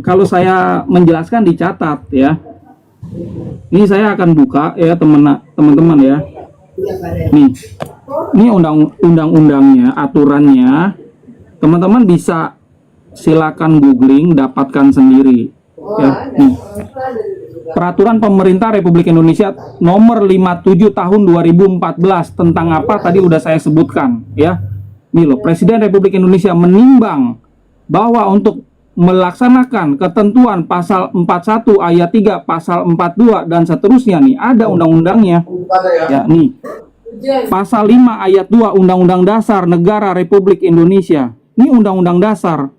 kalau saya menjelaskan dicatat ya. Ini saya akan buka ya teman-teman ya. Nih, ini undang-undangnya, aturannya. Teman-teman bisa silakan googling, dapatkan sendiri. Ya, nih. Peraturan Pemerintah Republik Indonesia nomor 57 tahun 2014 tentang apa tadi udah saya sebutkan ya. Nih loh, Presiden Republik Indonesia menimbang bahwa untuk melaksanakan ketentuan pasal 41 ayat 3, pasal 42 dan seterusnya nih ada undang-undangnya. Ya, nih. Pasal 5 ayat 2 Undang-Undang Dasar Negara Republik Indonesia. Ini undang-undang dasar.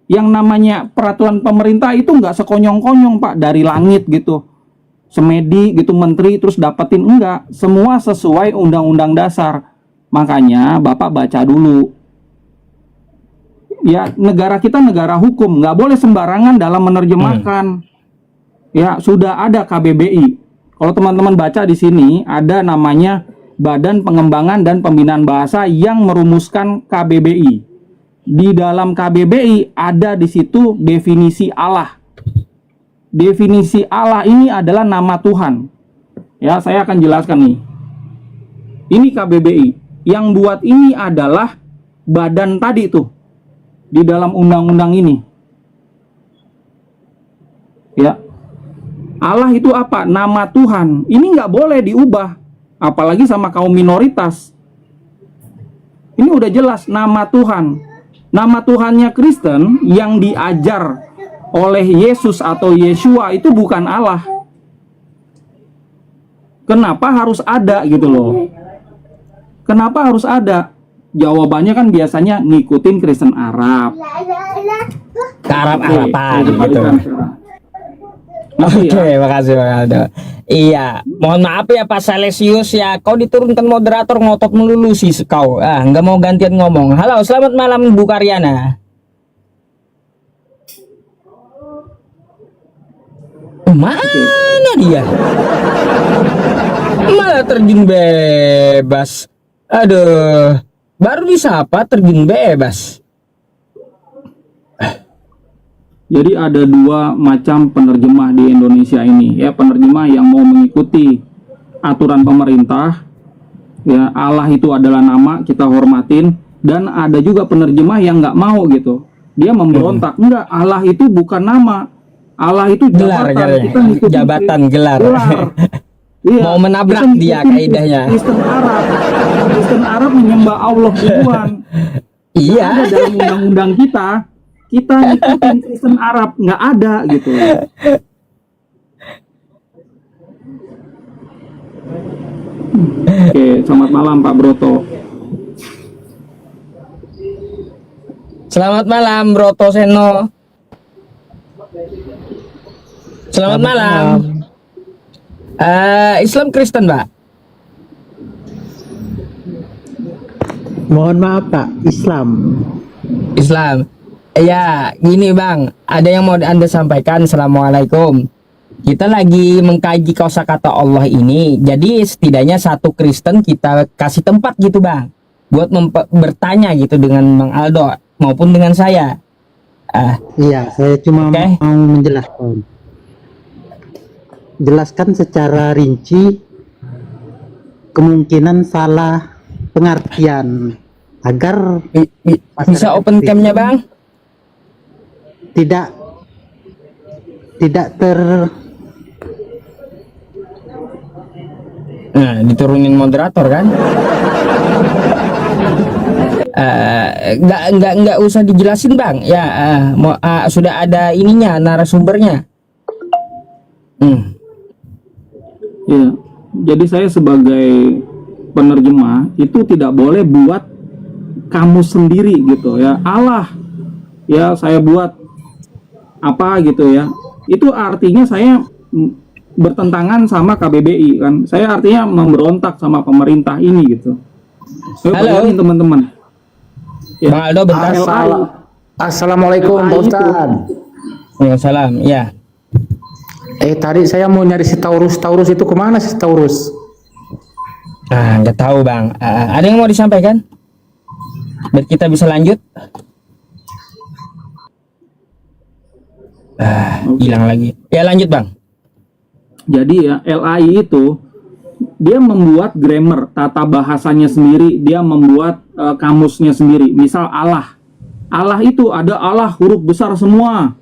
Yang namanya peraturan pemerintah itu nggak sekonyong-konyong Pak, dari langit gitu. Semedi gitu menteri terus dapetin, enggak. Semua sesuai undang-undang dasar. Makanya Bapak baca dulu. Ya, negara kita negara hukum, nggak boleh sembarangan dalam menerjemahkan. Ya, sudah ada KBBI. Kalau teman-teman baca di sini ada namanya Badan Pengembangan dan Pembinaan Bahasa yang merumuskan KBBI. Di dalam KBBI ada di situ definisi Allah. Definisi Allah ini adalah nama Tuhan. Ya, saya akan jelaskan nih. Ini KBBI. Yang buat ini adalah badan tadi tuh di dalam undang-undang ini. Ya. Allah itu apa? Nama Tuhan. Ini nggak boleh diubah. Apalagi sama kaum minoritas. Ini udah jelas nama Tuhan. Nama Tuhannya Kristen yang diajar oleh Yesus atau Yeshua itu bukan Allah. Kenapa harus ada gitu loh? Kenapa harus ada? Jawabannya kan biasanya ngikutin Kristen Arab. Ke Arab-Araban gitu. Oke, makasih Bang Aldo. Iya, mohon maaf ya Pak Salesius ya, kau diturunkan moderator ngotot melulu sih kau. Nggak mau gantian ngomong. Halo, selamat malam Bu Karyana. Mana dia? Malah terjun bebas. Aduh, baru disapa terjun bebas. Jadi ada dua macam penerjemah di Indonesia ini ya, penerjemah yang mau mengikuti aturan pemerintah ya, Allah itu adalah nama, kita hormatin, dan ada juga penerjemah yang nggak mau gitu, dia memberontak, enggak, Allah itu bukan nama, Allah itu gelar, jabatan, kita ngikutin jabatan gelar. Iya, mau menabrak dia kaidahnya. Kristen Arab menyembah Allah duluan. Iya, ada dalam undang-undang kita ngikutin Kristen Arab, nggak ada gitu. Oke, selamat malam Pak Broto. Selamat malam Broto Seno. Selamat malam. Islam Kristen Pak? Mohon maaf Pak, Islam. Ya, gini Bang, ada yang mau Anda sampaikan. Assalamualaikum. Kita lagi mengkaji kosakata Allah ini, jadi setidaknya satu Kristen kita kasih tempat gitu Bang, buat bertanya gitu dengan Bang Aldo maupun dengan saya. Iya, saya cuma mau menjelaskan. Jelaskan secara rinci kemungkinan salah pengertian agar bisa open cam-nya Bang. Tidak diturunin moderator kan. Nggak usah dijelasin Bang ya, sudah ada ininya, narasumbernya. Ya, jadi saya sebagai penerjemah itu tidak boleh buat kamu sendiri gitu ya, Allah ya saya buat apa gitu ya, itu artinya saya bertentangan sama KBBI kan, saya artinya memberontak sama pemerintah ini gitu. Halo teman-teman ya. Bang Aldo bentar. Assalamualaikum Pak Ustadz. Waalaikumsalam ya. Tadi saya mau nyari si Taurus itu kemana si Taurus? Nggak tahu Bang. Ada yang mau disampaikan biar kita bisa lanjut? Hilang lagi. Ya lanjut bang. Jadi ya LAI itu dia membuat grammar, tata bahasanya sendiri, dia membuat kamusnya sendiri. Misal Allah. Allah itu ada Allah huruf besar semua.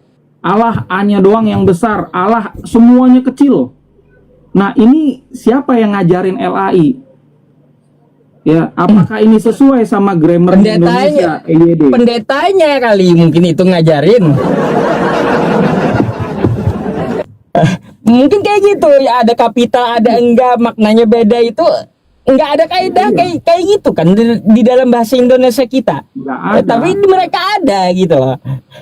Allah A-nya doang yang besar, Allah semuanya kecil. Nah, ini siapa yang ngajarin LAI? Ya, apakah ini sesuai sama grammar Indonesia? Pendetanya kali mungkin itu ngajarin. Mungkin kayak gitu ya, ada kapital ada enggak, maknanya beda, itu enggak ada kaidah kayak gitu kan di dalam bahasa Indonesia kita. Tapi mereka ada gitu loh.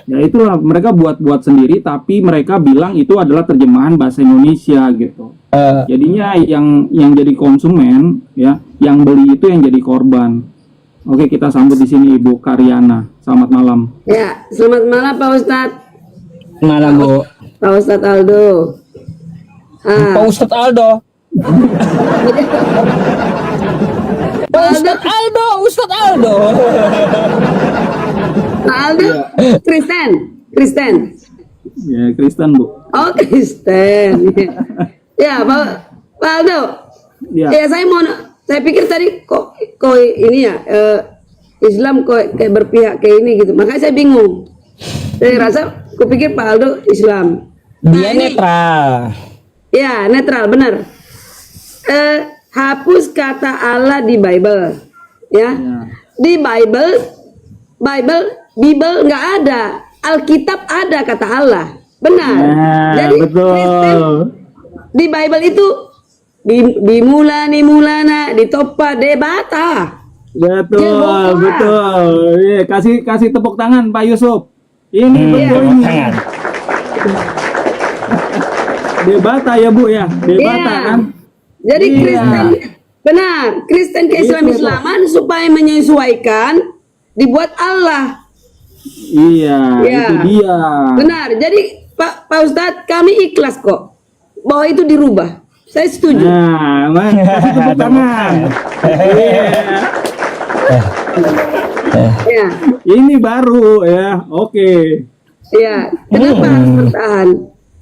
Ya itulah, mereka buat sendiri tapi mereka bilang itu adalah terjemahan bahasa Indonesia gitu. Jadinya yang jadi konsumen ya, yang beli itu yang jadi korban. Oke, kita sambut di sini Ibu Karyana. Selamat malam. Ya, selamat malam Pak Ustadz. Malam Bu. Pak Ustadz Aldo. Pak Ustadz Aldo. Ustadz Aldo, Ustadz Aldo. Pak Aldo, Kristen. Ya, Kristen Bu. Oh, Kristen. Ya, Pak Aldo. Ya, saya pikir tadi kok ini ya Islam kok kayak berpihak kayak ini gitu. Makanya saya bingung. Saya rasa kupikir Pak Aldo Islam. Dia netral. Ya, netral, benar. Hapus kata Allah di Bible, ya. Di Bible nggak ada, Alkitab ada kata Allah, benar. Jadi betul. Kristen, di Bible itu dimulana, ditopa, debata. Betul. Iya, kasih tepuk tangan Pak Yusuf. Ini betul ini. Debata ya Bu ya, debata kan. Jadi Kristen, benar, Kristen ke Islaman supaya menyesuaikan dibuat Allah. Iya, itu dia. Benar. Jadi Pak Ustadz, kami ikhlas kok bahwa itu dirubah. Saya setuju. Nah, kasih tepuk tangan. Ya. Ini baru ya, oke. Ya, kenapa harus bertahan?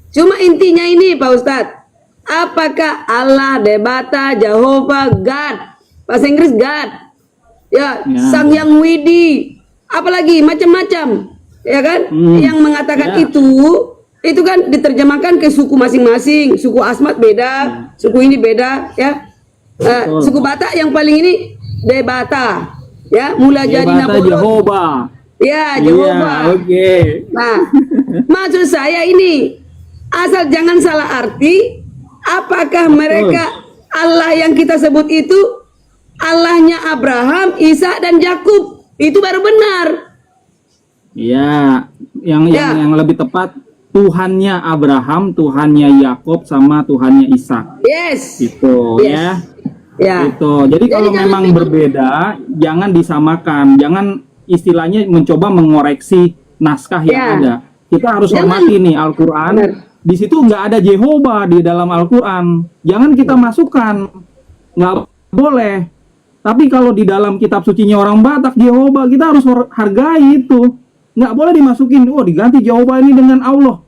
Cuma intinya ini Pak Ustadz, apakah Allah, debata, Jehovah, God, bahasa Inggris God, ya. Sang Yang Widi, apalagi macam-macam, ya kan? Yang mengatakan itu kan diterjemahkan ke suku masing-masing. Suku Asmat beda, suku ini beda, ya. Suku Batak yang paling ini debata, ya, mulai jadi Jehovah. Ya, Jehovah. Oke. Nah, maksud saya ini, asal jangan salah arti. Apakah mereka Allah yang kita sebut itu Allahnya Abraham, Ishak dan Yakub? Itu baru benar. Ya, yang lebih tepat Tuhannya Abraham, Tuhannya Yakub sama Tuhannya Ishak. Yes. Itu ya. Ya. Itu. Jadi kalau memang berbeda, jangan disamakan. Jangan istilahnya mencoba mengoreksi naskah yang ada. Kita harus hormati nih Al-Qur'an. Di situ nggak ada Jehovah di dalam Al-Quran. Jangan kita masukkan, nggak boleh. Tapi kalau di dalam kitab sucinya orang Batak Jehovah, kita harus hargai itu. Nggak boleh dimasukin. Oh, diganti Jehovah ini dengan Allah.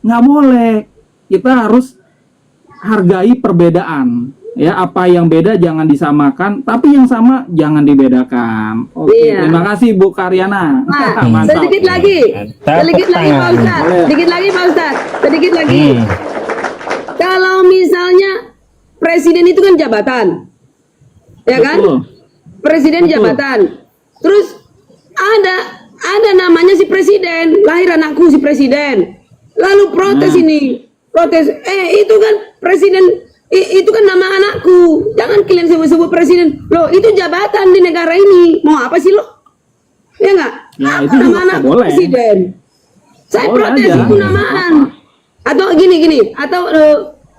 Nggak boleh. Kita harus hargai perbedaan. Ya, apa yang beda jangan disamakan, tapi yang sama jangan dibedakan. Oke, terima kasih Bu Karyana. Nah, sedikit lagi Pak Ustadz, sedikit lagi. Kalau misalnya presiden itu kan jabatan, ya kan? Presiden jabatan. Terus ada namanya si presiden, lahir anakku si presiden. Lalu protes itu kan presiden. Itu kan nama anakku. Jangan kalian sebut-sebut presiden. Loh, itu jabatan di negara ini. Mau apa sih lo? Ya enggak? Ya, itu nama anak presiden. Saya protes itu namaan. Atau gini. Atau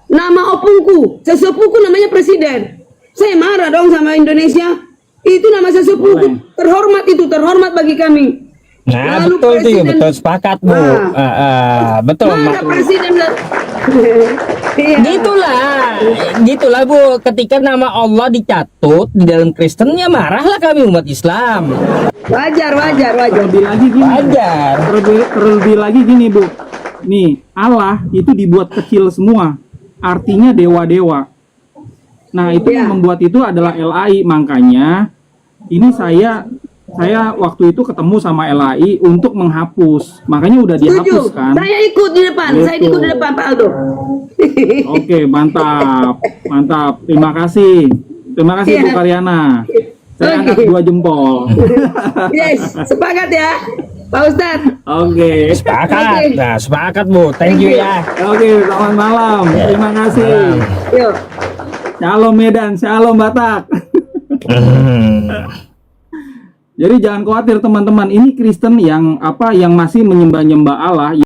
nama opungku, sesepuku namanya presiden. Saya marah dong sama Indonesia. Itu nama sesepuku. Terhormat bagi kami. Nah, lalu betul sepakat Bu. Betul. Mana presiden Gitulah Bu, ketika nama Allah dicatut di dalam Kristennya, marahlah kami umat Islam. Wajar. Terlebih lagi gini Bu, nih Allah itu dibuat kecil semua, artinya dewa-dewa. Nah itu Iya. yang membuat itu adalah LAI, makanya ini saya waktu itu ketemu sama LAI untuk menghapus, makanya udah Setuju. dihapus kan. Saya ikut di depan. Saya Gitu. ikut di depan Pak Aldo. Oke, mantap, mantap. Terima kasih Iya. Bu Karyana. Saya angkat 2 jempol. Yes, sepakat ya, Pak Ustadz. Oke. Sepakat. Nah, sepakat Bu. Thank you ya. Oke, selamat malam. Terima kasih. Yuk. Shalom Medan, shalom Batak. Jadi jangan khawatir teman-teman, ini Kristen yang masih menyembah-nyembah Allah.